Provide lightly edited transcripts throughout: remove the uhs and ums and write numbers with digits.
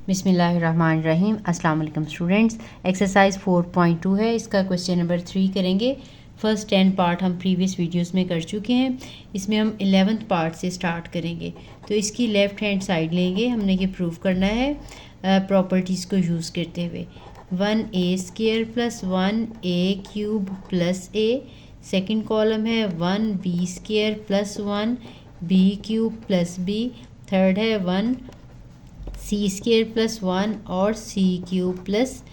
बिस्मिल्लाहिर्रहमानिर्रहीम। अस्सलाम वालेकुम स्टूडेंट्स। एक्सरसाइज 4.2 है, इसका क्वेश्चन नंबर 3 करेंगे। फर्स्ट 10 पार्ट हम प्रीवियस वीडियोस में कर चुके हैं, इसमें हम 11th पार्ट से स्टार्ट करेंगे। तो इसकी लेफ़्ट हैंड साइड लेंगे, हमने ये प्रूव करना है प्रॉपर्टीज़ को यूज़ करते हुए। 1a² + 1a³ + a, second column है 1b² + 1b³ + b, थर्ड है 1c² + 1 और c³ +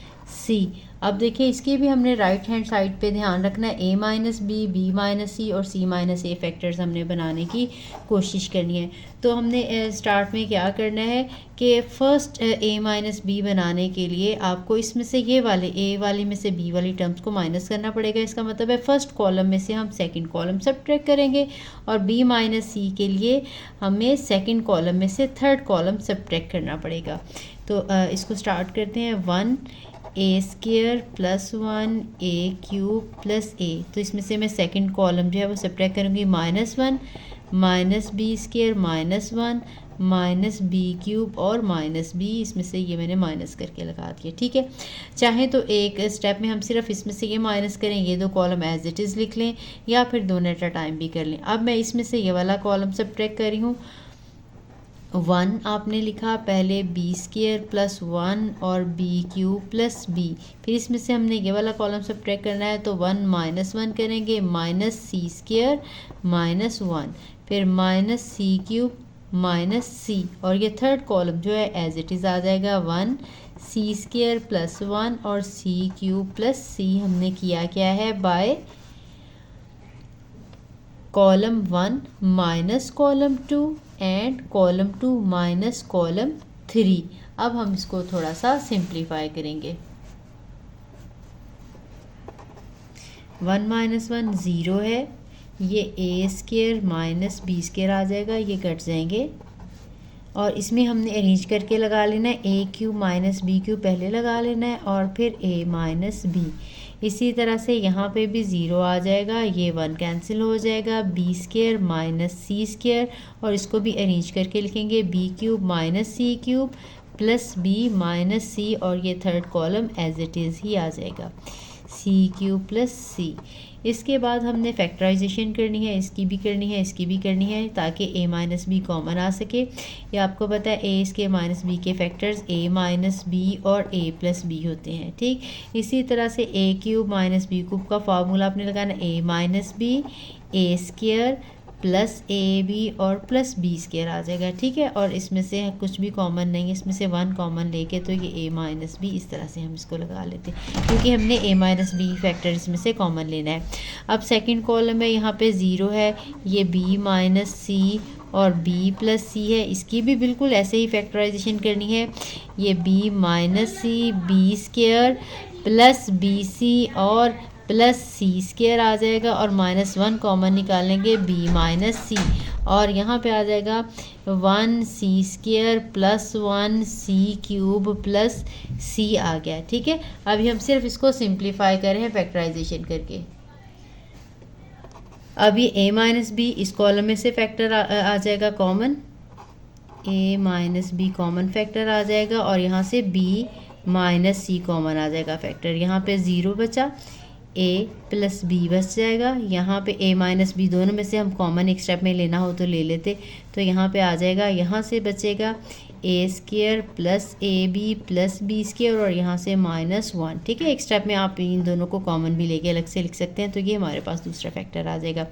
c। अब देखिए इसके भी हमने राइट हैंड साइड पे ध्यान रखना है, a - b, b - c और c - a फैक्टर्स हमने बनाने की कोशिश करनी है। तो हमने स्टार्ट में क्या करना है कि फ़र्स्ट a - b बनाने के लिए आपको इसमें से ये वाले a वाली में से b वाली टर्म्स को माइनस करना पड़ेगा। इसका मतलब है फ़र्स्ट कॉलम में से हम सेकंड कॉलम सब्ट्रैक्ट करेंगे और b - c के लिए हमें सेकंड कॉलम में से थर्ड कॉलम सब्ट्रैक्ट करना पड़ेगा। तो इसको स्टार्ट करते हैं। 1a² + 1a³ + a, तो इसमें से मैं सेकंड कॉलम जो है वो सब्ट्रैक्ट करूँगी। -1 - b² -1 - b³ और -b, इसमें से ये मैंने माइनस करके लगा दिया। ठीक है, चाहे तो एक स्टेप में हम सिर्फ इसमें से ये माइनस करें, ये दो कॉलम एज इट इज़ लिख लें, या फिर दोनों एट अ टाइम भी कर लें। अब मैं इसमें से ये वाला कॉलम सब्ट्रैक्ट कर रही हूँ। 1 आपने लिखा पहले b² + 1 और b³ + b, फिर इसमें से हमने ये वाला कॉलम सब्ट्रैक्ट करना है, तो 1 - 1 करेंगे, -c² - 1, फिर -c³ - c, और ये थर्ड कॉलम जो है एज इट इज़ आ जाएगा 1c² + 1 और c³ + c। हमने किया क्या है by column 1 minus column 2 and column 2 minus column 3। अब हम इसको थोड़ा सा सिंप्लीफाई करेंगे। 1 - 1 0 है, ये a² - b² आ जाएगा, ये कट जाएंगे और इसमें हमने अरेंज करके लगा लेना है। a³ - b³ पहले लगा लेना है और फिर a - b। इसी तरह से यहाँ पे भी 0 आ जाएगा, ये 1 कैंसिल हो जाएगा, b² - c², और इसको भी अरेंज करके लिखेंगे b³ - c³ + b - c, और ये third column as it is ही आ जाएगा c³ + c। इसके बाद हमने फैक्टराइजेशन करनी है, इसकी भी करनी है, इसकी भी करनी है, ताकि a - b कॉमन आ सके। ये आपको पता है a इसके - b के फैक्टर्स a - b और a + b होते हैं। ठीक, इसी तरह से a³ - b³ का फार्मूला आपने लगाना a - b a² + ab और + b² आ जाएगा। ठीक है, और इसमें से कुछ भी कॉमन नहीं है, इसमें से 1 कॉमन लेके तो ये a - b इस तरह से हम इसको लगा लेते हैं, क्योंकि हमने a - b फैक्टर इसमें से कॉमन लेना है। अब सेकंड कॉलम में यहाँ पे 0 है, ये b - c और b + c है, इसकी भी बिल्कुल ऐसे ही फैक्टराइजेशन करनी है। ये b - c b² + bc और +c² आ जाएगा, और -1 कॉमन निकालेंगे b - c, और यहाँ पे आ जाएगा 1c² + 1c³ + c आ गया। ठीक है, अभी हम सिर्फ इसको सिंप्लीफाई कर रहे हैं फैक्टराइजेशन करके। अब ये a - b इस कॉलम में से फैक्टर आ जाएगा common, a - b common factor आ जाएगा, और यहाँ से b - c कॉमन आ जाएगा फैक्टर। यहाँ पे 0 बचा, a + b बच जाएगा। यहाँ पे a - b दोनों में से हम कॉमन एक स्टेप में लेना हो तो ले लेते, तो यहाँ पे आ जाएगा, यहाँ से बचेगा a² + ab + b², और यहाँ से -1। ठीक है, एक स्टेप में आप इन दोनों को कॉमन भी लेके अलग से लिख सकते हैं, तो ये हमारे पास दूसरा फैक्टर आ जाएगा।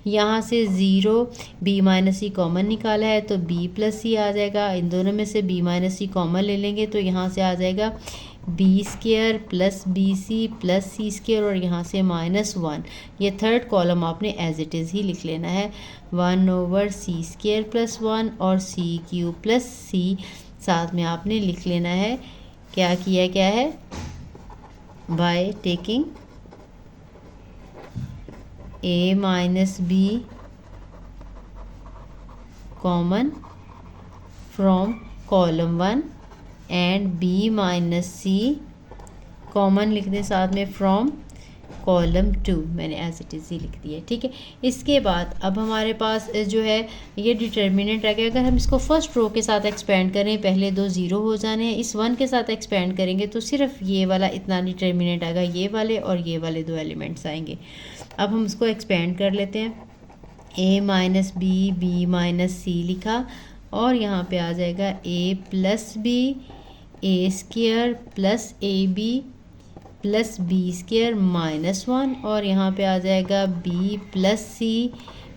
यहाँ से 0 b - c कॉमन निकाला है, तो b + c आ जाएगा। इन दोनों में से b - c कॉमन ले लेंगे, तो यहाँ से आ जाएगा b² + bc + c², और यहाँ से -1। ये थर्ड कॉलम आपने एज इट इज़ ही लिख लेना है, 1/c² + 1 और c³ + c साथ में आपने लिख लेना है। क्या किया क्या है, by taking a - b common from column 1 and b - c common लिख दें साथ में फ्रॉम कॉलम 2 मैंने एज इट इज़ ही लिख दिया, ठीक है। इसके बाद अब हमारे पास जो है ये डिटर्मिनेंट रह गया। अगर हम इसको फर्स्ट रो के साथ एक्सपेंड करें, पहले 2 ज़ीरो हो जाने हैं, इस 1 के साथ एक्सपेंड करेंगे तो सिर्फ ये वाला इतना डिटर्मिनेंट आएगा, ये वाले और ये वाले 2 एलिमेंट्स आएंगे। अब हम उसको एक्सपेंड कर लेते हैं। a minus B, b minus c लिखा और यहाँ पे आ जाएगा a plus B, A square plus A B plus B square -1 और यहाँ पे आ जाएगा b plus c,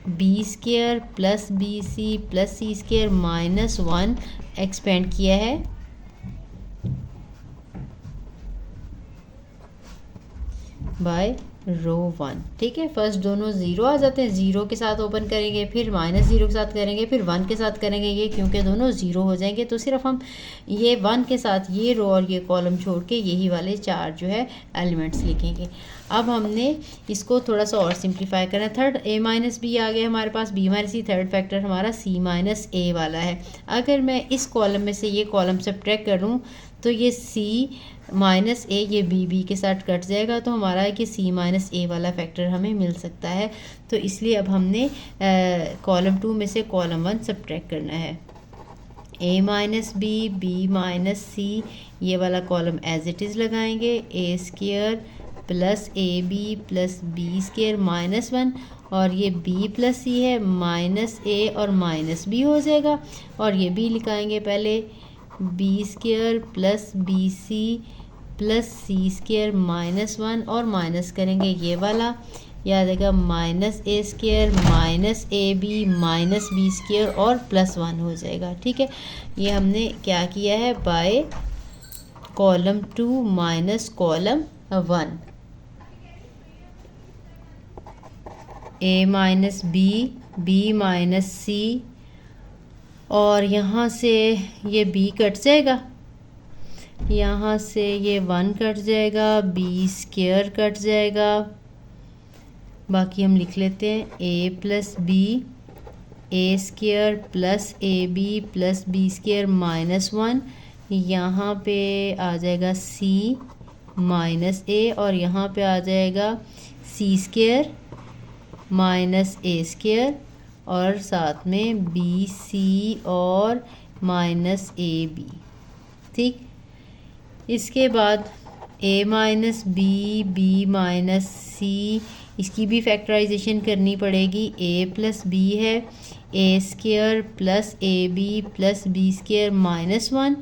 b square plus B C plus c square -1 expand किया है बाय रो 1, ठीक है। फर्स्ट दोनों ज़ीरो आ जाते हैं, ज़ीरो के साथ ओपन करेंगे, फिर -0 के साथ करेंगे, फिर 1 के साथ करेंगे। ये क्योंकि दोनों ज़ीरो हो जाएंगे तो सिर्फ हम ये 1 के साथ ये रो और ये कॉलम छोड़ के यही वाले 4 जो है एलिमेंट्स लिखेंगे। अब हमने इसको थोड़ा सा और सिंप्लीफाई करना है। थर्ड a माइनस बी आ गया हमारे पास, b माइनस सी, थर्ड फैक्टर हमारा c माइनस ए वाला है। अगर मैं इस कॉलम में से ये कॉलम सब्ट्रैक्ट करूँ तो ये c माइनस ए ये बी के साथ कट जाएगा, तो हमारा है कि c माइनस ए वाला फैक्टर हमें मिल सकता है। तो इसलिए अब हमने कॉलम 2 में से कॉलम 1 सब्ट्रैक्ट करना है। a minus B, b minus c, ये वाला कॉलम एज इट इज़ लगाएंगे, a square plus A B plus B square -1 और ये b प्लस सी है, माइनस ए और माइनस बी हो जाएगा और ये b लिखाएंगे पहले, b square plus B C plus c square -1 और माइनस करेंगे ये वाला, यह आ जाएगा minus a square minus A B minus b square और +1 हो जाएगा, ठीक है। ये हमने क्या किया है by column 2 minus column 1। a minus B, b minus c और यहाँ से ये b कट जाएगा, यहाँ से ये 1 कट जाएगा, b स्क्र कट जाएगा, बाकी हम लिख लेते हैं a plus B, A square plus A B plus B square -1, यहाँ पे आ जाएगा c माइनस ए और यहाँ पे आ जाएगा c square minus a square और साथ में बी सी और माइनस ए बी, ठीक। इसके बाद a minus B, b minus c, इसकी भी फैक्टराइजेशन करनी पड़ेगी। a प्लस बी है, a square plus A B plus B square -1,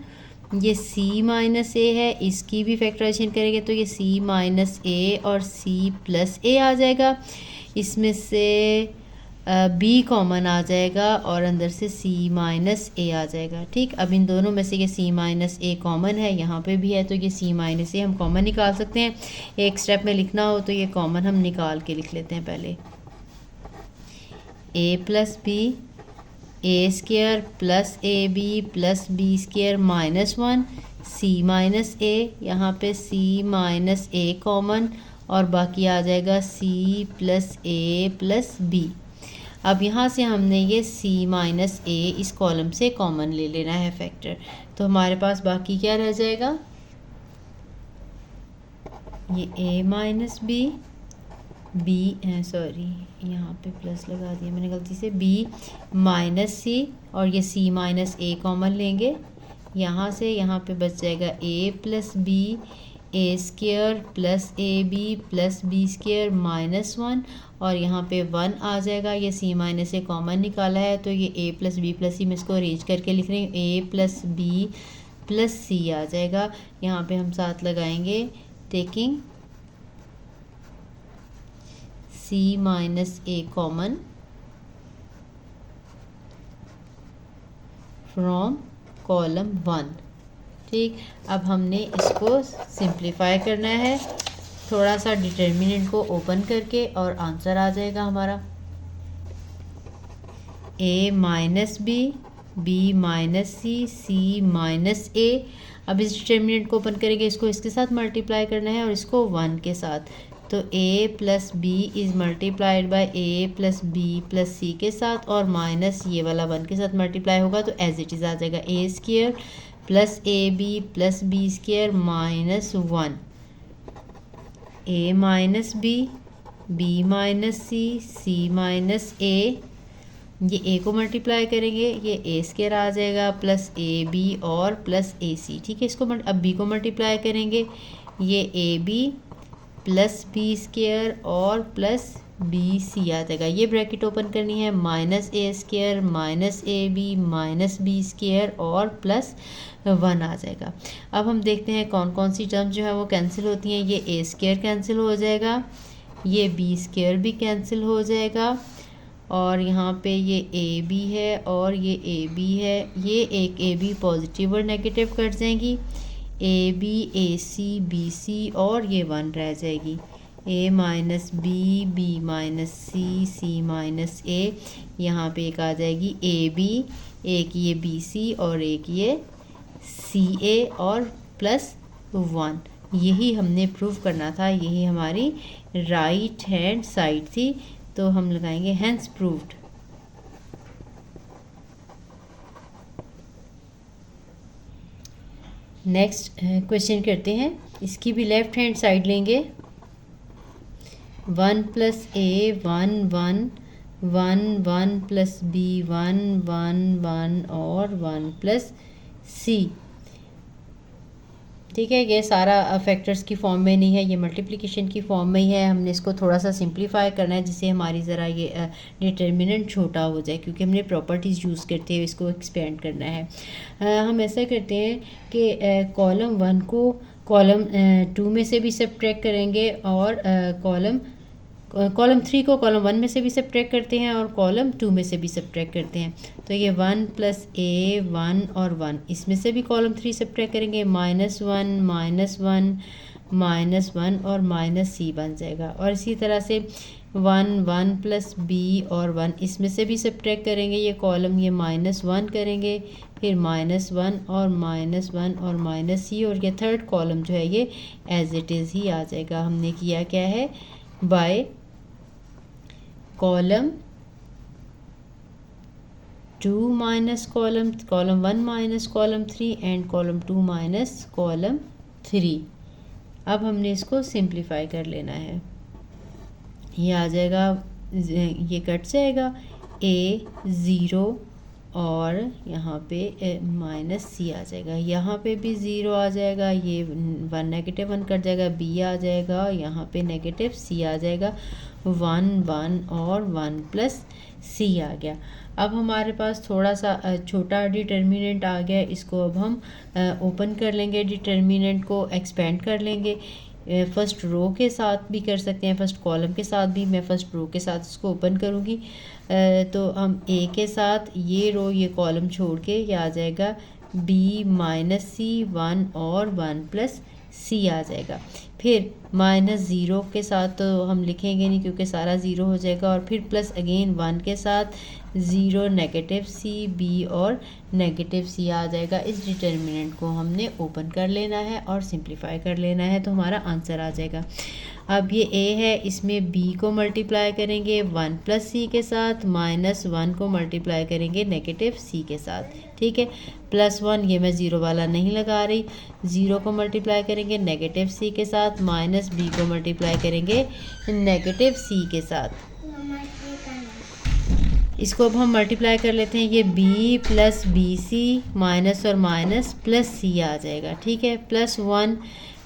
ये c माइनस ए है, इसकी भी फैक्टराइजेशन करेंगे तो ये c माइनस ए और c प्लस ए आ जाएगा। इसमें से b कॉमन आ जाएगा और अंदर से c माइनस ए आ जाएगा, ठीक। अब इन दोनों में से ये c माइनस ए कॉमन है, यहाँ पे भी है तो ये c माइनस ए हम कॉमन निकाल सकते हैं। एक स्टेप में लिखना हो तो ये कॉमन हम निकाल के लिख लेते हैं पहले। a plus B, A square plus A B plus B square -1, c minus a, यहाँ पे c माइनस ए कॉमन और बाकी आ जाएगा c plus A plus B. अब यहाँ से हमने ये c माइनस ए इस कॉलम से कॉमन ले लेना है फैक्टर, तो हमारे पास बाकी क्या रह जाएगा, ये a minus B, B sorry यहाँ पे प्लस लगा दिया मैंने गलती से, b माइनस सी और ये c माइनस ए कॉमन लेंगे, यहाँ से यहाँ पे बच जाएगा a plus B, A square plus A B plus B square -1 और यहाँ पे 1 आ जाएगा। ये c माइनस ए कॉमन निकाला है तो ये a प्लस बी प्लस सी में इसको अरेंज करके लिख रहे हैं, a plus B plus C आ जाएगा। यहाँ पे हम साथ लगाएंगे taking c minus A common from column 1, ठीक। अब हमने इसको सिंप्लीफाई करना है थोड़ा सा डिटर्मिनेंट को ओपन करके और आंसर आ जाएगा हमारा a minus B, b minus c, c minus a. अब इस डिटर्मिनेंट को ओपन करेंगे, इसको इसके साथ मल्टीप्लाई करना है और इसको 1 के साथ, तो a plus b is multiplied by a plus B plus c के साथ और माइनस ये वाला 1 के साथ मल्टीप्लाई होगा तो एज इट इज़ आ जाएगा a square plus A B plus B square -1 a minus b minus c minus a, ये ए को मल्टीप्लाई करेंगे ये ए स्क्वायर आ जाएगा प्लस ए बी और प्लस ए सी। ठीक है, इसको अब बी को मल्टीप्लाई करेंगे ये A B plus B square और प्लस बी सी आ जाएगा। ये ब्रैकेट ओपन करनी है, minus A square minus A B minus B square और प्लस 1 आ जाएगा। अब हम देखते हैं कौन कौन सी टर्म जो है वो कैंसिल होती हैं। ये ए स्क्वायर कैंसिल हो जाएगा, ये बी स्क्वायर भी कैंसिल हो जाएगा और यहाँ पे ये ए बी है और ये ए बी है, ये एक ए बी पॉजिटिव और नेगेटिव कट जाएंगी, A B A C B C और ये 1 रह जाएगी, ए minus b minus c minus a. यहाँ पे एक आ जाएगी ए बी, एक ये बी सी और एक ये सी ए और प्लस 1। यही हमने प्रूव करना था, यही हमारी राइट हैंड साइड थी, तो हम लगाएंगे हैंस प्रूव्ड। नेक्स्ट क्वेश्चन करते हैं, इसकी भी लेफ्ट हैंड साइड लेंगे। 1 प्लस ए 1 1 1 1 प्लस बी 1 1 1 और 1 प्लस सी। ठीक है, ये सारा फैक्टर्स की फॉर्म में नहीं है, ये मल्टीप्लिकेशन की फॉर्म में ही है। हमने इसको थोड़ा सा सिंप्लीफाई करना है जिससे हमारी ज़रा ये डिटर्मिनेंट छोटा हो जाए, क्योंकि हमने प्रॉपर्टीज़ यूज़ करते हुए इसको एक्सपेंड करना है। हम ऐसा करते हैं कि कॉलम 1 को कॉलम 2 में से भी सब्ट्रैक्ट करेंगे और कॉलम 3 को कॉलम 1 में से भी सब्ट्रैक्ट करते हैं और कॉलम 2 में से भी सब्ट्रैक्ट करते हैं। तो ये 1 प्लस ए 1 और 1, इसमें से भी कॉलम 3 सब्ट्रैक्ट करेंगे, -1 -1 -1 और माइनस सी बन जाएगा। और इसी तरह से 1 1 प्लस बी और 1, इसमें से भी सब्ट्रैक्ट करेंगे ये कॉलम, ये -1 करेंगे, फिर -1 और -1 और माइनस सी, और ये थर्ड कॉलम जो है ये एज इट इज़ ही आ जाएगा। हमने किया क्या है, by column 2 minus column 1 minus column 3 and column 2 minus column 3। अब हमने इसको सिंप्लीफाई कर लेना है, ये आ जाएगा, ये कट जाएगा, ए 0 और यहाँ पे माइनस सी आ जाएगा, यहाँ पे भी 0 आ जाएगा, ये 1 नेगेटिव 1 कट जाएगा, बी आ जाएगा, यहाँ पे नेगेटिव सी आ जाएगा, 1 1 और 1 प्लस सी आ गया। अब हमारे पास थोड़ा सा छोटा डिटर्मिनेंट आ गया, इसको अब हम ओपन कर लेंगे, डिटर्मिनेंट को एक्सपेंड कर लेंगे। फर्स्ट रो के साथ भी कर सकते हैं, फर्स्ट कॉलम के साथ भी, मैं फर्स्ट रो के साथ इसको ओपन करूँगी। तो हम ए के साथ ये रो ये कॉलम छोड़ के ये आ जाएगा बी माइनस सी 1 और 1 प्लस सी आ जाएगा। फिर -0 के साथ तो हम लिखेंगे नहीं क्योंकि सारा 0 हो जाएगा, और फिर प्लस अगेन 1 के साथ 0 नेगेटिव सी बी और नेगेटिव सी आ जाएगा। इस डिटर्मिनेंट को हमने ओपन कर लेना है और सिंप्लीफाई कर लेना है, तो हमारा आंसर आ जाएगा। अब ये ए है, इसमें बी को मल्टीप्लाई करेंगे 1 प्लस सी के साथ, -1 को मल्टीप्लाई करेंगे नेगेटिव सी के साथ। ठीक है, +1 ये मैं 0 वाला नहीं लगा रही, 0 को मल्टीप्लाई करेंगे नेगेटिव सी के साथ, माइनस बी को मल्टीप्लाई करेंगे नेगेटिव सी के साथ। इसको अब हम मल्टीप्लाई कर लेते हैं, ये b plus B C minus और माइनस प्लस सी आ जाएगा। ठीक है, +1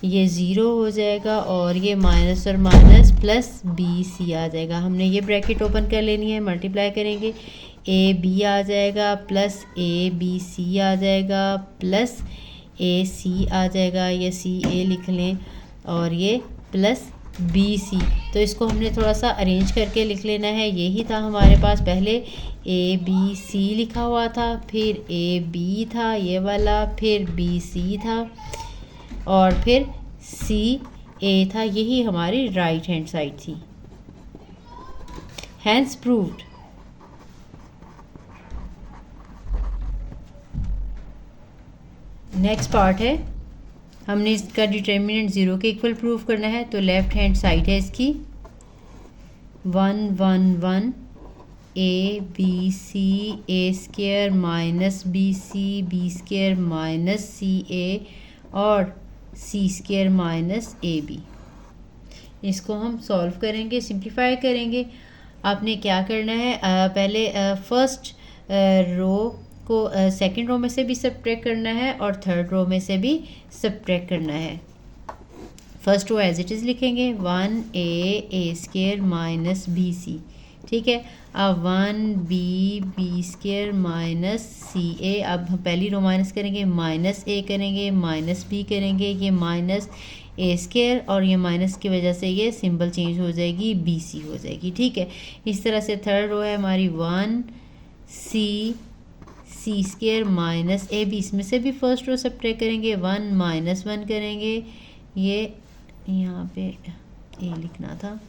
ये 0 हो जाएगा और ये माइनस और माइनस प्लस बी सी आ जाएगा। हमने ये ब्रैकेट ओपन कर लेनी है, मल्टीप्लाई करेंगे, ए बी आ जाएगा प्लस ए बी सी आ जाएगा प्लस ए सी आ जाएगा, ये सी ए लिख लें और ये प्लस बी सी। तो इसको हमने थोड़ा सा अरेंज करके लिख लेना है। यही था हमारे पास, पहले ए बी सी लिखा हुआ था, फिर ए बी था ये वाला, फिर बी सी था और फिर सी ए था। यही हमारी राइट हैंड साइड थी। Hence proved. नेक्स्ट पार्ट है, हमने इसका डिटर्मिनेंट 0 के इक्वल प्रूव करना है। तो लेफ्ट हैंड साइड है इसकी 1 1 1 a b c a square minus B square minus c a और सी स्क्वायर माइनस ए बी। इसको हम सॉल्व करेंगे, सिंप्लीफाई करेंगे। आपने क्या करना है, पहले फर्स्ट रो को सेकंड रो में से भी सब्ट्रैक्ट करना है और थर्ड रो में से भी सब्ट्रैक्ट करना है। First row as it is लिखेंगे 1a² माइनस bc, ठीक है। अब 1b² माइनस ca, अब हम पहली रो माइनस करेंगे, माइनस a करेंगे, माइनस b करेंगे, ये माइनस a² और ये माइनस की वजह से ये सिंबल चेंज हो जाएगी, bc हो जाएगी, ठीक है। इस तरह से थर्ड रो है हमारी 1c² माइनस ab, इसमें से भी फर्स्ट रो सब्ट्रैक्ट करेंगे, 1 माइनस 1 करेंगे, ये यहाँ पे a लिखना था,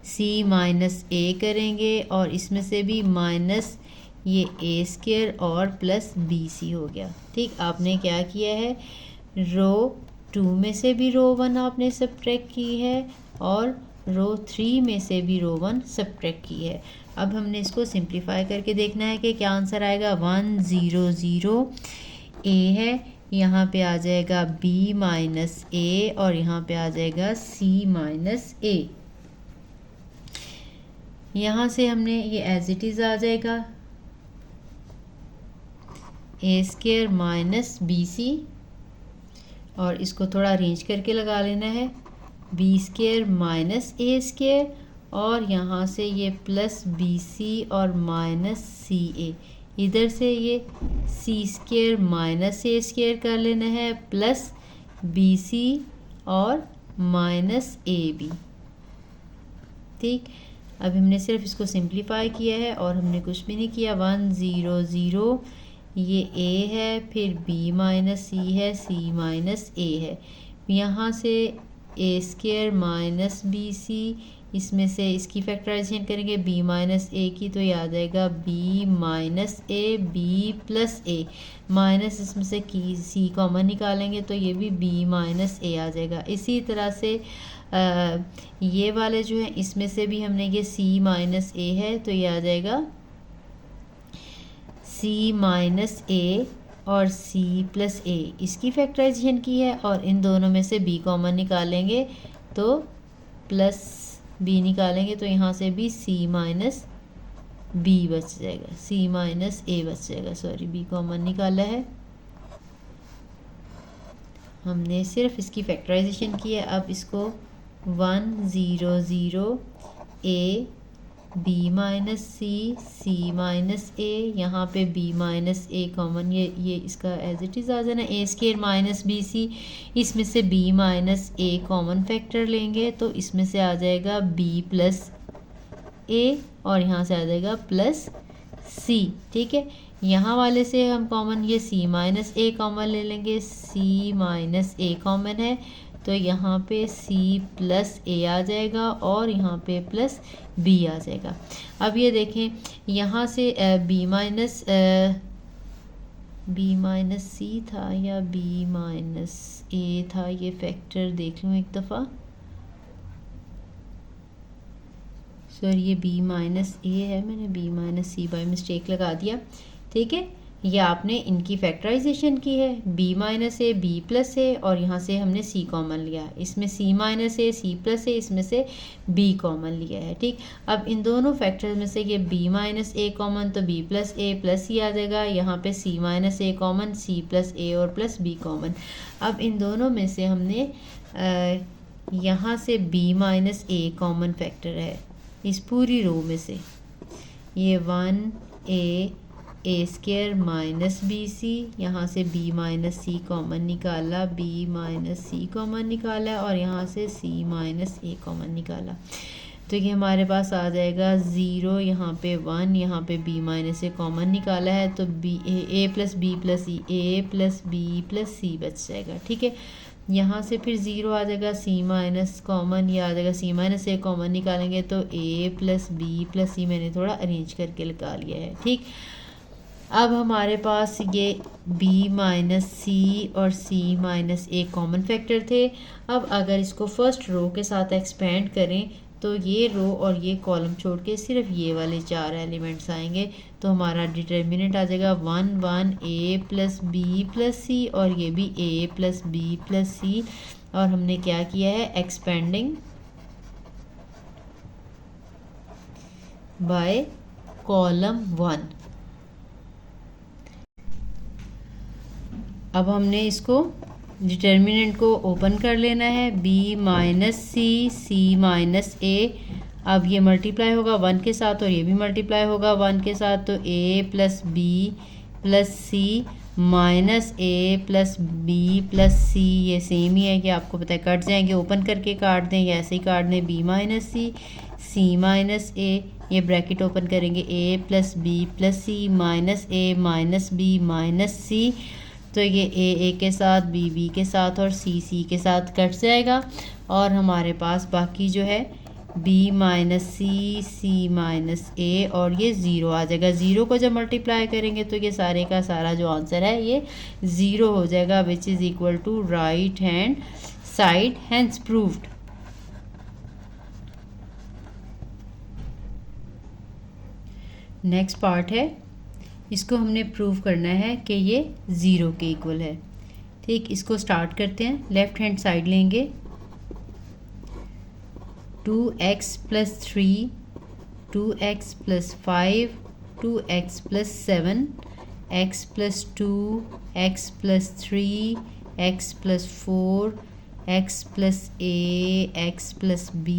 c माइनस a करेंगे और इसमें से भी माइनस ये a² और प्लस bc हो गया, ठीक। आपने क्या किया है, रो 2 में से भी रो 1 आपने सब्ट्रैक्ट की है और रो 3 में से भी रो 1 सब्ट्रैक्ट की है। अब हमने इसको सिंप्लीफाई करके देखना है कि क्या आंसर आएगा। 100 a है, यहाँ पे आ जाएगा b माइनस a और यहाँ पे आ जाएगा c माइनस a। यहाँ से हमने ये एज इट इज़ आ जाएगा a² माइनस bc और इसको थोड़ा अरेंज करके लगा लेना है, b² माइनस a² और यहाँ से ये प्लस bc और माइनस ca, इधर से ये c² माइनस a² कर लेना है, प्लस bc और माइनस ab, ठीक। अब हमने सिर्फ इसको सिंप्लीफाई किया है और हमने कुछ भी नहीं किया। 100 ये a है, फिर b माइनस c है, c माइनस a है, यहाँ से a² माइनस bc, इसमें से इसकी फैक्टराइजेशन करेंगे b माइनस a की, तो ये आ जाएगा b minus a, b plus a minus, इसमें से की c कॉमन निकालेंगे तो ये भी b माइनस a आ जाएगा। इसी तरह से ये वाले जो है इसमें से भी हमने ये c माइनस a है तो ये आ जाएगा c माइनस a और c प्लस a, इसकी फैक्टराइजेशन की है और इन दोनों में से b कॉमन निकालेंगे तो प्लस b निकालेंगे तो यहाँ से भी c माइनस b बच जाएगा, c माइनस a बच जाएगा, सॉरी b कॉमन निकाला है हमने, सिर्फ इसकी फैक्टराइजेशन की है। अब इसको 100 a b minus c minus a, यहाँ पे b माइनस a कॉमन, ये इसका एज इट इज़ आ जाना, a² माइनस bc, इसमें से b minus a common factor लेंगे तो इसमें से आ जाएगा b प्लस a और यहाँ से आ जाएगा प्लस c, ठीक है। यहाँ वाले से हम कॉमन ये c माइनस a कॉमन ले लेंगे, c माइनस a कॉमन है तो यहाँ पे c प्लस a आ जाएगा और यहाँ पे प्लस b आ जाएगा। अब ये देखें यहाँ से b माइनस c था या b माइनस a था, ये फैक्टर देख लूँ एक दफ़ा, सॉरी ये b माइनस a है, मैंने b minus c by mistake लगा दिया, ठीक है। ये आपने इनकी फैक्टराइजेशन की है, b minus a, b plus a और यहाँ से हमने c कॉमन लिया, इसमें c minus a, c plus a, इसमें से b कॉमन लिया है, ठीक। अब इन दोनों फैक्टर में से ये b माइनस a कॉमन तो b plus a plus c आ जाएगा, यहाँ पे c minus a common, c plus a और प्लस b कॉमन। अब इन दोनों में से हमने यहाँ से b minus a common factor है इस पूरी रो में से, ये 1a² माइनस bc, यहाँ से b माइनस c कॉमन निकाला, b माइनस c कॉमन निकाला और यहाँ से c माइनस a कॉमन निकाला तो ये हमारे पास आ जाएगा 0, यहाँ पे 1, यहाँ पे b माइनस a कॉमन निकाला है तो a plus b plus c, a plus b plus c बच जाएगा, ठीक है। यहाँ से फिर 0 आ जाएगा, c माइनस कॉमन, ये आ जाएगा c माइनस a कॉमन निकालेंगे तो a plus b plus c, मैंने थोड़ा अरेंज करके लगा लिया है, ठीक। अब हमारे पास ये b माइनस c और c minus a common factor थे। अब अगर इसको फर्स्ट रो के साथ एक्सपेंड करें तो ये रो और ये कॉलम छोड़ के सिर्फ ये वाले 4 एलिमेंट्स आएंगे। तो हमारा डिटर्मिनेंट आ जाएगा 1 1 a plus B plus C, और ये भी a plus B plus C. और हमने क्या किया है, एक्सपेंडिंग बाय कॉलम 1। अब हमने इसको डिटर्मिनेंट को ओपन कर लेना है, b minus c, c minus a. अब ये मल्टीप्लाई होगा 1 के साथ और ये भी मल्टीप्लाई होगा 1 के साथ, तो a plus B plus c minus a plus B plus c, ये सेम ही है कि आपको पता है कट जाएंगे, ओपन करके काट दें या ऐसे ही काट दें। b minus c, c minus a, ये ब्रैकेट ओपन करेंगे, a plus B plus c minus a minus b minus c. तो ये a के साथ, b के साथ और c के साथ कट जाएगा, और हमारे पास बाकी जो है b minus c, c minus ए, और ये 0 आ जाएगा। 0 को जब मल्टीप्लाई करेंगे तो ये सारे का सारा जो आंसर है ये 0 हो जाएगा, which is equal to right hand side, hence proved. Next part है, इसको हमने प्रूव करना है कि ये 0 के इक्वल है। ठीक, इसको स्टार्ट करते हैं। लेफ्ट हैंड साइड लेंगे, 2x plus 3, 2x plus 5, 2x plus 7, x plus 2, x plus 3, x plus 4, x plus a, x plus b,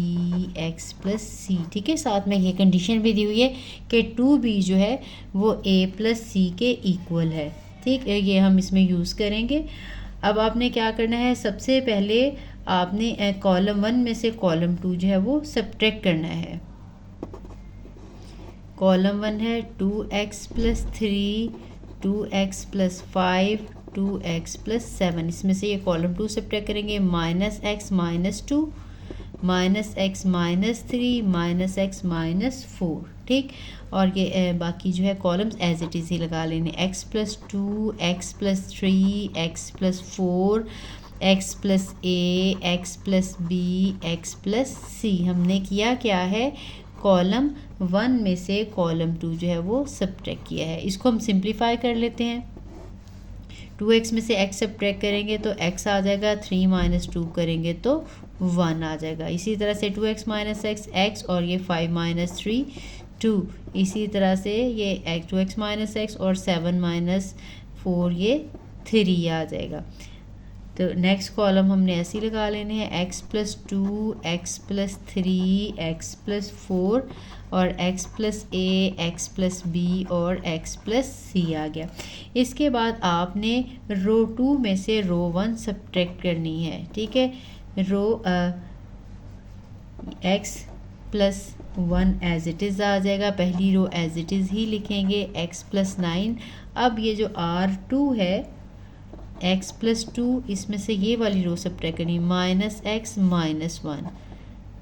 x plus c। ठीक है, साथ में ये कंडीशन भी दी हुई है कि 2b जो है वो a प्लस c के इक्वल है। ठीक है, ये हम इसमें यूज़ करेंगे। अब आपने क्या करना है, सबसे पहले आपने कॉलम 1 में से कॉलम 2 जो है वो सब्ट्रैक्ट करना है। कॉलम 1 है 2x plus 3, 2x plus 5, 2x plus 7, इसमें से ये कॉलम 2 सब्ट्रैक्ट करेंगे, minus x minus 2, minus x minus 3, minus x minus 4। ठीक, और ये बाकी जो है कॉलम्स एज इट इज़ ही लगा लेने, x plus 2, x plus 3, x plus 4, x plus a, x plus b, x plus c. हमने किया क्या है, कॉलम 1 में से कॉलम 2 जो है वो सब्ट्रैक्ट किया है। इसको हम सिंप्लीफाई कर लेते हैं। 2x में से x सब्ट्रैक्ट करेंगे तो x आ जाएगा, 3 माइनस 2 करेंगे तो 1 आ जाएगा। इसी तरह से 2x माइनस x, और ये 5 माइनस 3 2, इसी तरह से ये 2x माइनस x और 7 माइनस 4 ये 3 आ जाएगा। तो नेक्स्ट कॉलम हमने ऐसे ही लगा लेने हैं, x plus 2, x plus 3, x plus 4, और x plus a, x plus B और x प्लस सी आ गया। इसके बाद आपने रो 2 में से रो 1 सब्ट्रैक्ट करनी है। ठीक है, row x plus 1 as it is आ जाएगा, पहली रो एज इट इज़ ही लिखेंगे, x प्लस 9। अब ये जो R2 है x प्लस 2, इसमें से ये वाली रो सब्ट्रैक्ट करनी, माइनस एक्स माइनस 1।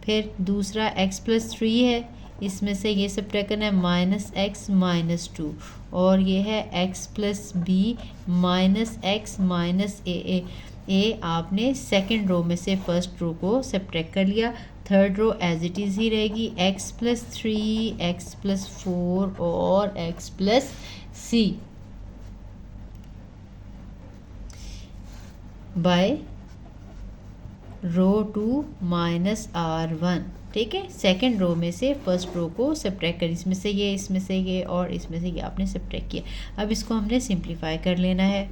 फिर दूसरा x प्लस 3 है, इसमें से ये सब्ट्रैक्ट करना है, माइनस एक्स माइनस 2, और ये है x plus b minus x minus a. आपने सेकेंड रो में से फर्स्ट रो को सब्ट्रैक्ट कर लिया। Third row as it is ही रहेगी, x प्लस 3, x प्लस 4 और x plus c by row 2 minus R1। ठीक है, सेकेंड रो में से फर्स्ट रो को सब्ट्रैक्ट कर, इसमें से ये और इसमें से ये आपने सब्ट्रैक्ट किया। अब इसको हमने सिंप्लीफाई कर लेना है।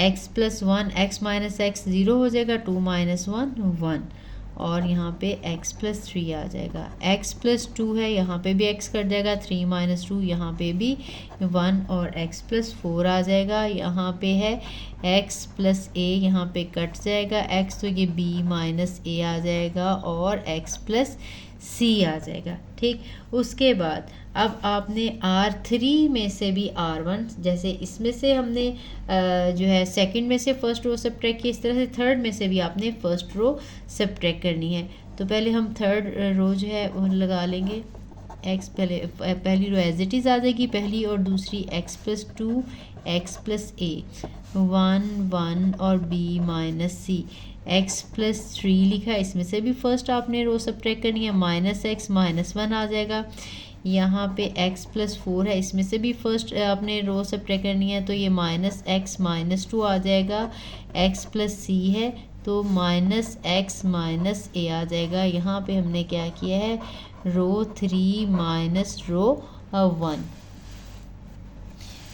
x plus 1, x minus x 0 हो जाएगा, 2 माइनस 1 1, और यहाँ पे x प्लस 3 आ जाएगा। x प्लस 2 है, यहाँ पे भी x कट जाएगा, 3 माइनस 2, यहाँ पे भी 1, और x प्लस 4 आ जाएगा। यहाँ पे है x प्लस a, यहाँ पे कट जाएगा x, तो ये b माइनस a आ जाएगा, और x प्लस c आ जाएगा। ठीक, उसके बाद अब आपने R3 में से भी R1, जैसे इसमें से हमने जो है सेकंड में से फर्स्ट रो सब्ट्रैक्ट की, इस तरह से थर्ड में से भी आपने फर्स्ट रो सब्ट्रैक्ट करनी है। तो पहले हम थर्ड रो जो है वो लगा लेंगे। x पहली रो एज इट इज़ आ जाएगी, पहली और दूसरी x plus 2, x plus a, 1 1 और b minus c। x plus 3 लिखा, इसमें से भी फर्स्ट आपने रो सब्ट्रैक्ट करनी है, माइनस एक्स माइनस 1 आ जाएगा। यहाँ पे x प्लस 4 है, इसमें से भी फर्स्ट आपने रो सब्ट्रैक्ट करनी है, तो ये माइनस एक्स माइनस 2 आ जाएगा। x प्लस c है तो माइनस एक्स माइनस a आ जाएगा। यहाँ पे हमने क्या किया है, रो 3 माइनस रो 1।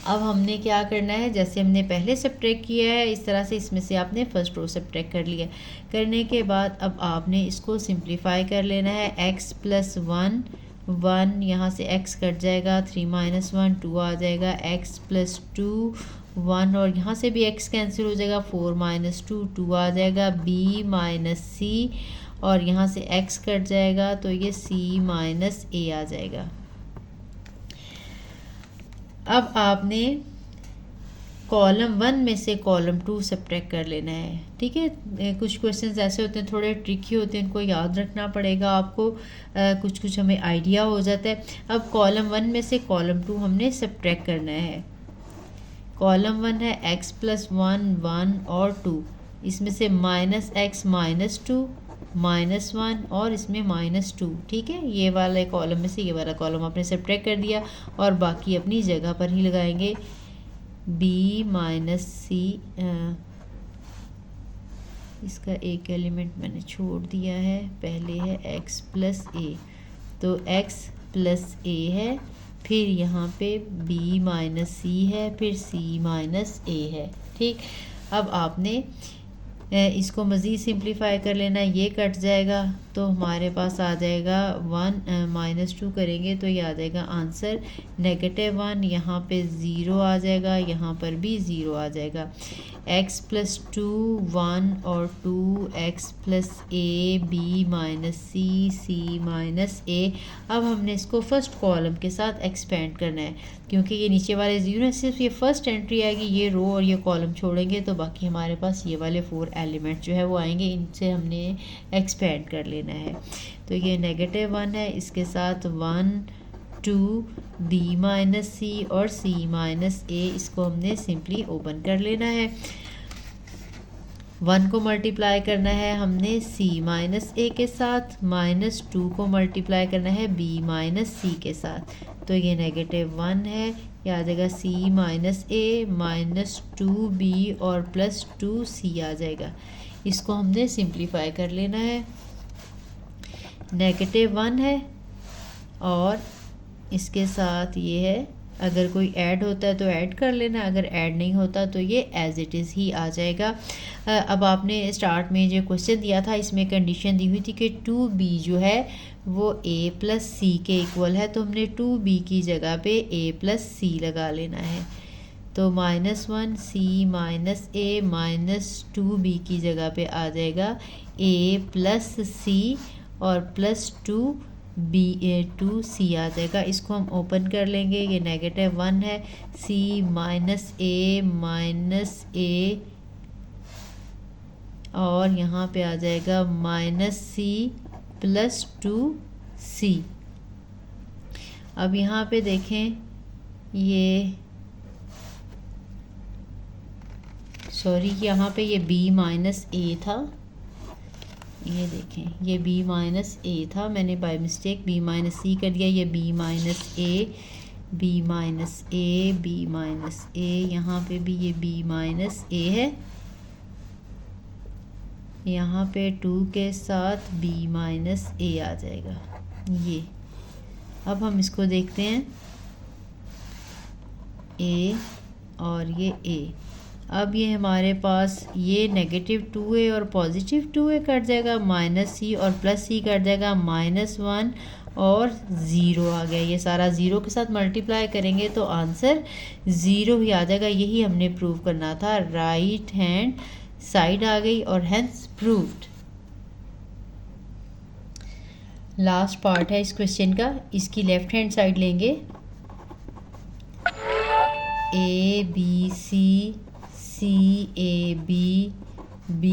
अब हमने क्या करना है, जैसे हमने पहले सब्ट्रैक्ट किया है इस तरह से इसमें से आपने फर्स्ट रो सब्ट्रैक्ट कर लिया। करने के बाद अब आपने इसको सिंप्लीफाई कर लेना है। x प्लस 1 1, यहाँ से x कट जाएगा, 3 माइनस 1 2 आ जाएगा। x प्लस 2 1 और यहाँ से भी x कैंसिल हो जाएगा, 4 माइनस 2 2 आ जाएगा। b माइनस c और यहाँ से x कट जाएगा तो ये c माइनस a आ जाएगा। अब आपने कॉलम 1 में से कॉलम 2 सब्ट्रैक्ट कर लेना है। ठीक है, कुछ क्वेश्चंस ऐसे होते हैं थोड़े ट्रिकी होते हैं, इनको याद रखना पड़ेगा आपको, कुछ कुछ हमें आइडिया हो जाता है। अब कॉलम 1 में से कॉलम 2 हमने सब्ट्रैक्ट करना है। कॉलम 1 है x प्लस 1 1 और 2, इसमें से माइनस एक्स माइनस 2 माइनस 1 और इसमें माइनस 2। ठीक है, ये वाला कॉलम में से ये वाला कॉलम आपने सब्ट्रैक्ट कर दिया और बाकी अपनी जगह पर ही लगाएंगे। b माइनस सी, इसका एक एलिमेंट मैंने छोड़ दिया है, पहले है x प्लस a, तो x प्लस a है, फिर यहाँ पे b माइनस सी है, फिर c माइनस a है। ठीक, अब आपने इसको मज़ीद सिंप्लीफाई कर लेना, ये कट जाएगा तो हमारे पास आ जाएगा 1 माइनस 2 करेंगे तो ये आ जाएगा आंसर -1। यहाँ पे 0 आ जाएगा, यहाँ पर भी 0 आ जाएगा। x प्लस 2 1 और 2 x plus a b minus c minus a। अब हमने इसको फर्स्ट कॉलम के साथ एक्सपेंड करना है, क्योंकि ये नीचे वाले 0 है, सिर्फ ये फर्स्ट एंट्री आएगी, ये रो और ये कॉलम छोड़ेंगे तो बाकी हमारे पास ये वाले 4 एलिमेंट जो है वो आएंगे, इनसे हमने एक्सपेंड कर लेना है। तो ये -1 है, इसके साथ 1 2 b माइनस सी और c माइनस a, इसको हमने सिंपली ओपन कर लेना है। 1 को मल्टीप्लाई करना है हमने c माइनस a के साथ, -2 को मल्टीप्लाई करना है b माइनस c के साथ, तो ये -1 है, ये आ जाएगा c minus a minus 2b और प्लस 2c आ जाएगा। इसको हमने सिंप्लीफाई कर लेना है। -1 है और इसके साथ ये है, अगर कोई ऐड होता है तो ऐड कर लेना, अगर ऐड नहीं होता तो ये एज इट इज़ ही आ जाएगा। अब आपने स्टार्ट में जो क्वेश्चन दिया था इसमें कंडीशन दी हुई थी कि 2b जो है वो a प्लस सी के इक्वल है, तो हमने 2b की जगह पे a प्लस सी लगा लेना है, तो -1 c minus a minus 2b की जगह पे आ जाएगा a प्लस c और प्लस 2c आ जाएगा। इसको हम ओपन कर लेंगे, ये -1 है, c माइनस a और यहाँ पे आ जाएगा -c प्लस 2c। अब यहाँ पे देखें, ये सॉरी यहाँ पे ये b माइनस a था, ये देखें ये b माइनस a था, मैंने by mistake b minus c कर दिया, ये b माइनस a, यहाँ पे भी ये b माइनस a है, यहाँ पे 2 के साथ b माइनस a आ जाएगा ये। अब हम इसको देखते हैं, a और ये a, अब ये हमारे पास ये -2a और +2a कट जाएगा, -c और +c कट जाएगा, -1 और 0 आ गया, ये सारा 0 के साथ मल्टीप्लाई करेंगे तो आंसर 0 ही आ जाएगा। यही हमने प्रूव करना था, राइट हैंड साइड आ गई और हेंस प्रूव्ड। लास्ट पार्ट है इस क्वेश्चन का, इसकी लेफ्ट हैंड साइड लेंगे, a b c c a b b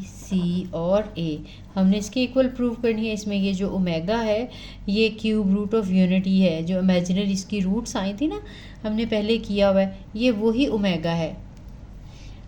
c और a, हमने इसके इक्वल प्रूव करनी है। इसमें ये जो ओमेगा है ये क्यूब रूट ऑफ यूनिटी है, जो इमेजिनरी इसकी रूट्स आई थी ना हमने पहले किया हुआ है, ये वही ओमेगा है।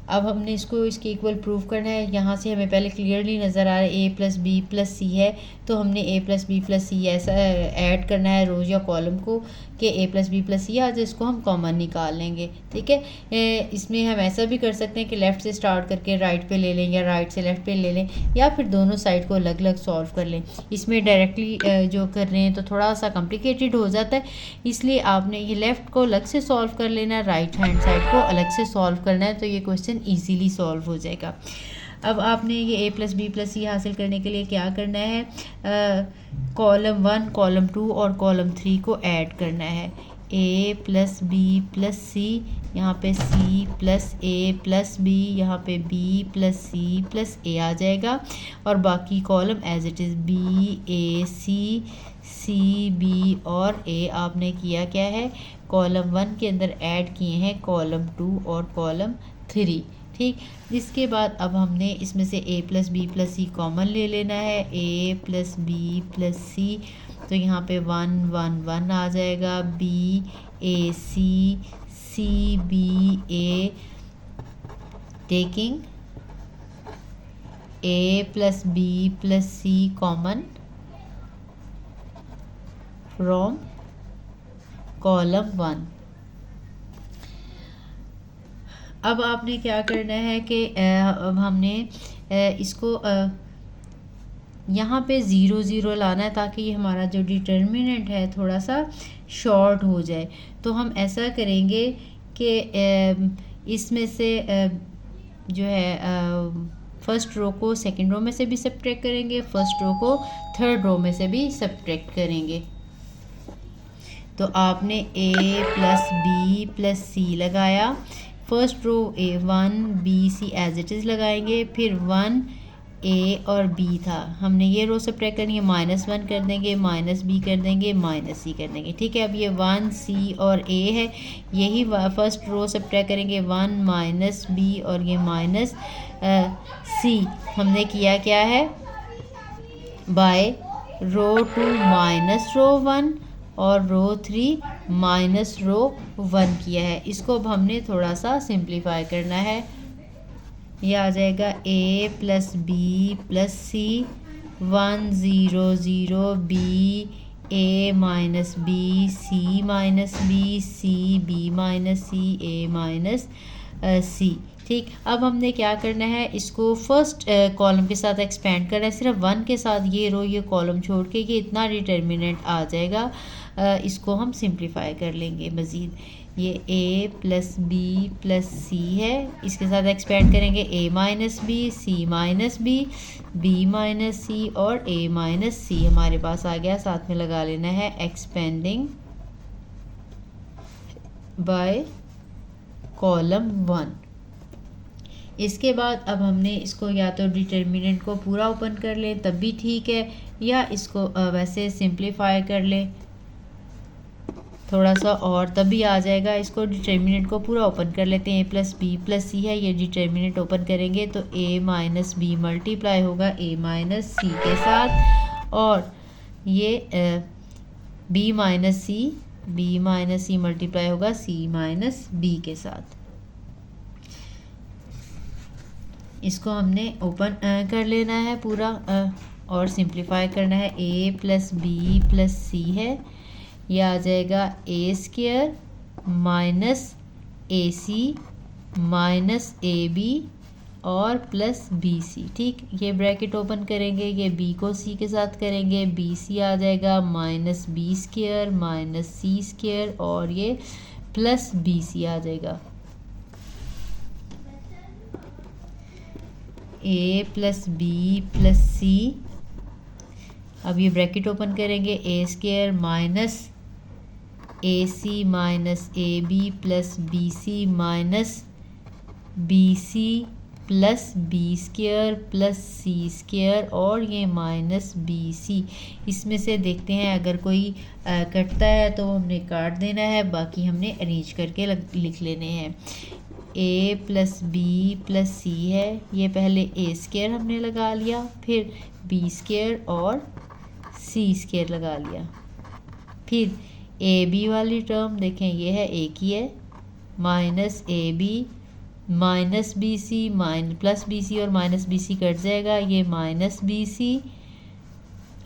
अब हमने इसको इसके इक्वल प्रूव करना है। यहाँ से हमें पहले क्लियरली नज़र आ रहा है ए प्लस बी प्लस सी है, तो हमने ए प्लस बी प्लस सी ऐसा ऐड करना है रोज या कॉलम को कि ए प्लस बी प्लस सी आज इसको हम कॉमन निकाल लेंगे। ठीक है, इसमें हम ऐसा भी कर सकते हैं कि लेफ़्ट से स्टार्ट करके राइट पे ले लें या राइट से लेफ़्ट पे ले लें, या फिर दोनों साइड को अलग अलग सॉल्व कर लें। इसमें डायरेक्टली जो कर रहे हैं तो थोड़ा सा कॉम्प्लिकेटेड हो जाता है, इसलिए आपने ये लेफ़्ट को अलग से सॉल्व कर लेना है, राइट हैंड साइड को अलग से सॉल्व करना है, तो ये क्वेश्चन ईजीली सॉल्व हो जाएगा। अब आपने ये ए प्लस बी प्लस सी हासिल करने के लिए क्या करना है, कॉलम 1 कॉलम 2 और कॉलम 3 को ऐड करना है। ए प्लस बी प्लस सी, यहाँ पे C plus A plus B, यहाँ पे B plus C plus A आ जाएगा, और बाकी column as it is B A C, C B और ए आपने किया क्या है, कॉलम 1 के अंदर ऐड किए हैं कॉलम 2 और कॉलम 3। ठीक, इसके बाद अब हमने इसमें से A plus B plus C common ले लेना है, ए प्लस बी प्लस सी, तो यहाँ पे 1 1 1 आ जाएगा, B A C, C B A, taking A plus B plus C common from column 1। अब आपने क्या करना है कि अब हमने इसको यहाँ पे 0 0 लाना है, ताकि ये हमारा जो डिटर्मिनेंट है थोड़ा सा शॉर्ट हो जाए। तो हम ऐसा करेंगे कि इसमें से जो है फर्स्ट रो को सेकंड रो में से भी सब्ट्रैक्ट करेंगे, फर्स्ट रो को थर्ड रो में से भी सब्ट्रैक्ट करेंगे। तो आपने A plus B plus C लगाया, first row A 1 B C as it is लगाएंगे, फिर 1 ए और बी था, हमने ये रो सब्ट्रैक्ट करनी है, -1 कर देंगे, माइनस बी कर देंगे, माइनस सी कर देंगे। ठीक है, अब ये 1 सी और ए है, यही फर्स्ट रो सब्ट्रैक्ट करेंगे, 1 माइनस बी और ये माइनस सी। हमने किया क्या है, बाय रो 2 माइनस रो 1 और रो 3 माइनस रो 1 किया है। इसको अब हमने थोड़ा सा सिंप्लीफाई करना है, यह आ जाएगा a plus B plus c, 1 0 0 b a minus B C minus B, c b minus c, a minus c. ठीक, अब हमने क्या करना है, इसको फर्स्ट कॉलम के साथ एक्सपेंड करना है, सिर्फ 1 के साथ ये रो ये कॉलम छोड़ के, ये इतना डिटर्मिनेंट आ जाएगा। इसको हम सिंप्लीफाई कर लेंगे मज़ीद। ये ए प्लस बी प्लस सी है, इसके साथ एक्सपेंड करेंगे, ए माइनस बी, सी minus B, b minus c और ए माइनस सी हमारे पास आ गया। साथ में लगा लेना है एक्सपेंडिंग बाय कॉलम 1। इसके बाद अब हमने इसको या तो डिटर्मिनेंट को पूरा ओपन कर लें तब भी ठीक है, या इसको वैसे सिंप्लीफाई कर लें थोड़ा सा और तब भी आ जाएगा। इसको डिटर्मिनेंट को पूरा ओपन कर लेते हैं, ए प्लस बी प्लस सी है, ये डिटर्मिनेंट ओपन करेंगे तो ए माइनस बी मल्टीप्लाई होगा ए माइनस सी के साथ, और ये बी माइनस सी मल्टीप्लाई होगा सी माइनस बी के साथ। इसको हमने ओपन कर लेना है पूरा और सिंप्लीफाई करना है। ए प्लस बी प्लस सी है, यह आ जाएगा a square minus a c minus A B और प्लस बी सी। ठीक, ये ब्रैकेट ओपन करेंगे, ये बी को सी के साथ करेंगे, बी सी आ जाएगा minus B square minus c square और ये प्लस बी सी आ जाएगा। A plus B plus c, अब ये ब्रैकेट ओपन करेंगे, a square minus a c minus A B plus B C minus B C plus B square plus c square और ये minus B C. इसमें से देखते हैं अगर कोई कटता है तो हमने काट देना है, बाकी हमने अरेंज करके लिख लेने हैं। ए प्लस बी प्लस सी है, ये पहले ए स्क्वायर हमने लगा लिया, फिर बी स्क्वायर और सी स्क्वायर लगा लिया, फिर ए बी वाली टर्म देखें ये है एक ही है, minus A B minus B C plus B C और माइनस बी सी कट जाएगा, ये माइनस बी सी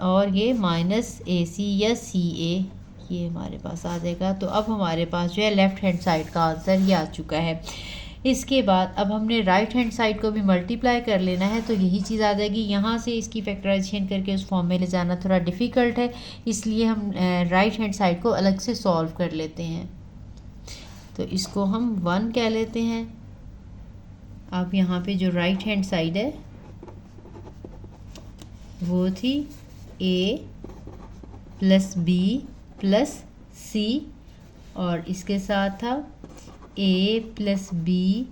और ये माइनस ए सी या सी ए, ये हमारे पास आ जाएगा। तो अब हमारे पास जो है लेफ़्ट हैंड साइड का आंसर ये आ चुका है। इसके बाद अब हमने राइट हैंड साइड को भी मल्टीप्लाई कर लेना है, तो यही चीज़ आ जाएगी। यहाँ से इसकी फैक्टराइजेशन करके उस फॉर्म में ले जाना थोड़ा डिफ़िकल्ट है, इसलिए हम राइट हैंड साइड को अलग से सॉल्व कर लेते हैं। तो इसको हम 1 कह लेते हैं। अब यहाँ पे जो राइट हैंड साइड है वो थी a plus B plus C, और इसके साथ था a plus B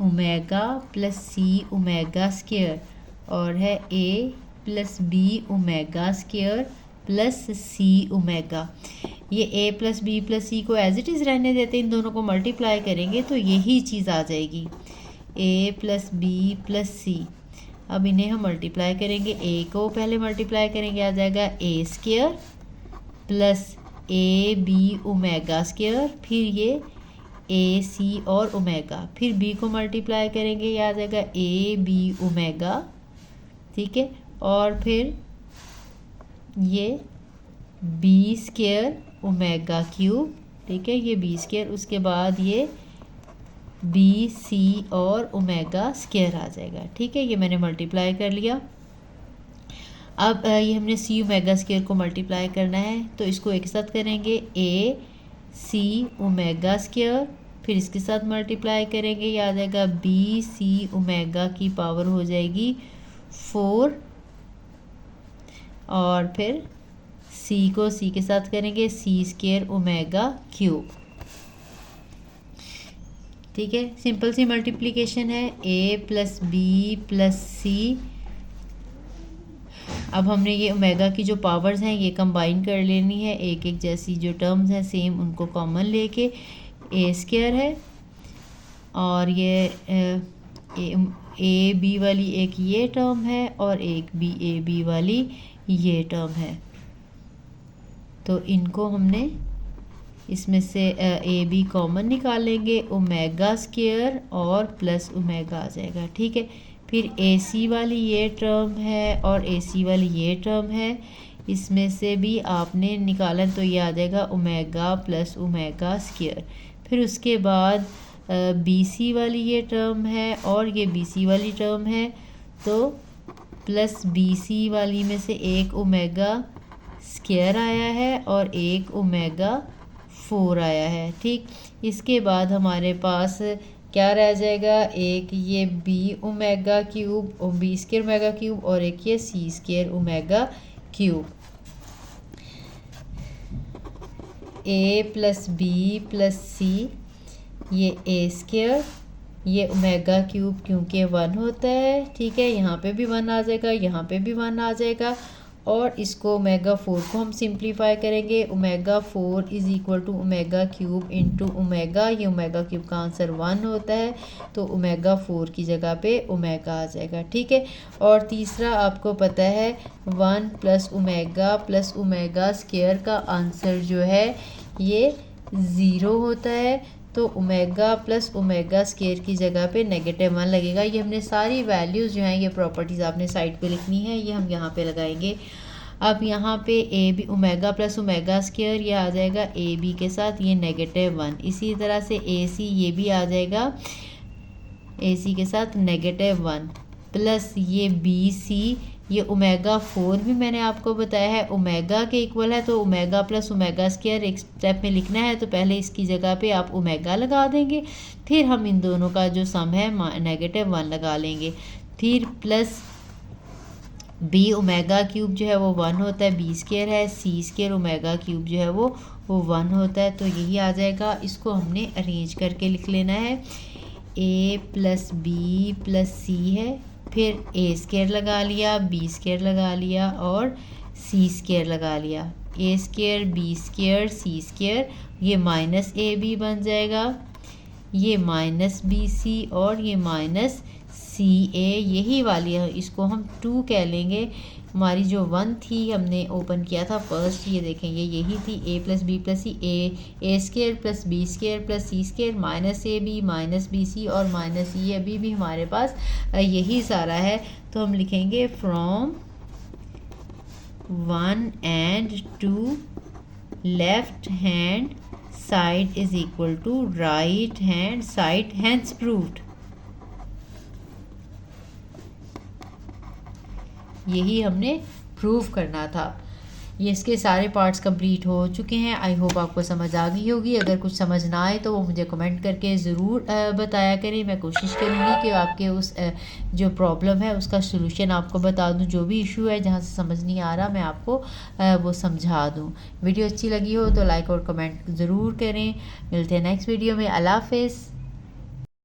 omega plus C omega square, और है a plus B omega square plus C omega. ये a plus B plus C को एज इट इज़ रहने देते, इन दोनों को मल्टीप्लाई करेंगे तो यही चीज़ आ जाएगी, a plus B plus c. अब इन्हें हम मल्टीप्लाई करेंगे, a को पहले मल्टीप्लाई करेंगे, आ जाएगा a square plus A B omega square, फिर ये ए सी और ओमेगा, फिर b को मल्टीप्लाई करेंगे, ये आ जाएगा ए बी ओमेगा, ठीक है, और फिर ये बी स्क्वायर ओमेगा क्यूब, ठीक है, ये बी स्क्वायर, उसके बाद ये बी सी और ओमेगा स्क्वायर आ जाएगा, ठीक है। ये मैंने मल्टीप्लाई कर लिया। अब ये हमने सी ओमेगा स्क्वायर को मल्टीप्लाई करना है, तो इसको एक साथ करेंगे, ए सी ओमेगा स्क्वायर, फिर इसके साथ मल्टीप्लाई करेंगे, ये आ जाएगा बी सी ओमेगा की पावर हो जाएगी 4, और फिर सी को सी के साथ करेंगे, सी स्क्वायर ओमेगा क्यूब, ठीक है। सिंपल सी मल्टीप्लिकेशन है, a plus B plus c. अब हमने ये ओमेगा की जो पावर्स हैं ये कंबाइन कर लेनी है, एक एक जैसी जो टर्म्स हैं सेम उनको कॉमन लेके, a स्क्वायर है और ये ए बी वाली एक ये टर्म है और एक बी ए बी वाली ये टर्म है। तो इनको हमने इसमें से ए बी कॉमन निकालेंगे, ओमेगा स्क्वायर और प्लस ओमेगा आ जाएगा, ठीक है। फिर ए सी वाली ये टर्म है और ए सी वाली ये टर्म है, इसमें से भी आपने निकाला तो ये आ जाएगा ओमेगा प्लस ओमेगा स्क्वायर। फिर उसके बाद बी सी वाली ये टर्म है और ये बी सी वाली टर्म है, तो प्लस बी सी वाली में से एक ओमेगा स्क्वायर आया है और एक ओमेगा 4 आया है, ठीक। इसके बाद हमारे पास क्या रह जाएगा, एक ये बी ओमेगा क्यूब और बी स्क्वायर ओमेगा क्यूब और एक ये सी स्क्वायर ओमेगा क्यूब। ए प्लस बी प्लस सी, ये ए स्क्वायर, ये ओमेगा क्यूब क्योंकि 1 होता है, ठीक है, यहाँ पे भी 1 आ जाएगा, यहाँ पे भी 1 आ जाएगा, और इसको ओमेगा 4 को हम सिंप्लीफाई करेंगे, omega 4 is equal to omega cube into omega, ये ओमेगा क्यूब का आंसर 1 होता है, तो ओमेगा 4 की जगह पे ओमेगा आ जाएगा, ठीक है। और तीसरा आपको पता है 1 प्लस ओमेगा स्क्वायर का आंसर जो है ये 0 होता है, तो ओमेगा प्लस ओमेगा स्क्वायर की जगह पे -1 लगेगा। ये हमने सारी वैल्यूज़ जो हैं ये प्रॉपर्टीज़ आपने साइड पे लिखनी है, ये हम यहाँ पे लगाएंगे। अब यहाँ पे A B omega plus omega square ये आ जाएगा ए बी के साथ ये -1, इसी तरह से ए सी ये भी आ जाएगा ए सी के साथ -1, प्लस ये बी सी, ये ओमेगा 4 भी मैंने आपको बताया है ओमेगा के इक्वल है, तो ओमेगा प्लस ओमेगा स्क्वायर एक स्टेप में लिखना है, तो पहले इसकी जगह पे आप ओमेगा लगा देंगे, फिर हम इन दोनों का जो सम है -1 लगा लेंगे, फिर प्लस बी ओमेगा क्यूब जो है वो 1 होता है, बी स्क्वायर है, सी स्क्वायर ओमेगा क्यूब जो है वो 1 होता है, तो यही आ जाएगा। इसको हमने अरेंज करके लिख लेना है, ए प्लस बी प्लस सी है, फिर ए स्क्वायर लगा लिया, बी स्क्वायर लगा लिया और सी स्क्वायर लगा लिया, ए स्क्वायर बी स्क्वायर सी स्क्वायर, ये माइनस ए बी बन जाएगा, ये माइनस बी सी और ये माइनस CA, यही वाली है, इसको हम 2 कह लेंगे। हमारी जो 1 थी हमने ओपन किया था फर्स्ट, ये देखेंगे यही थी A plus B plus C, A square plus B square plus C square minus A B minus B C और माइनस ई, अभी भी हमारे पास यही सारा है। तो हम लिखेंगे from 1 and 2 left hand side is equal to right hand side, hence proved. यही हमने प्रूव करना था। ये इसके सारे पार्ट्स कंप्लीट हो चुके हैं। आई होप आपको समझ आ गई होगी। अगर कुछ समझ ना आए तो वो मुझे कमेंट करके ज़रूर बताया करें। मैं कोशिश करूँगी कि आपके उस जो प्रॉब्लम है उसका सलूशन आपको बता दूँ। जो भी इशू है जहाँ से समझ नहीं आ रहा मैं आपको वो समझा दूँ। वीडियो अच्छी लगी हो तो लाइक और कमेंट ज़रूर करें। मिलते हैं नेक्स्ट वीडियो में। अल्लाह हाफ़िज़।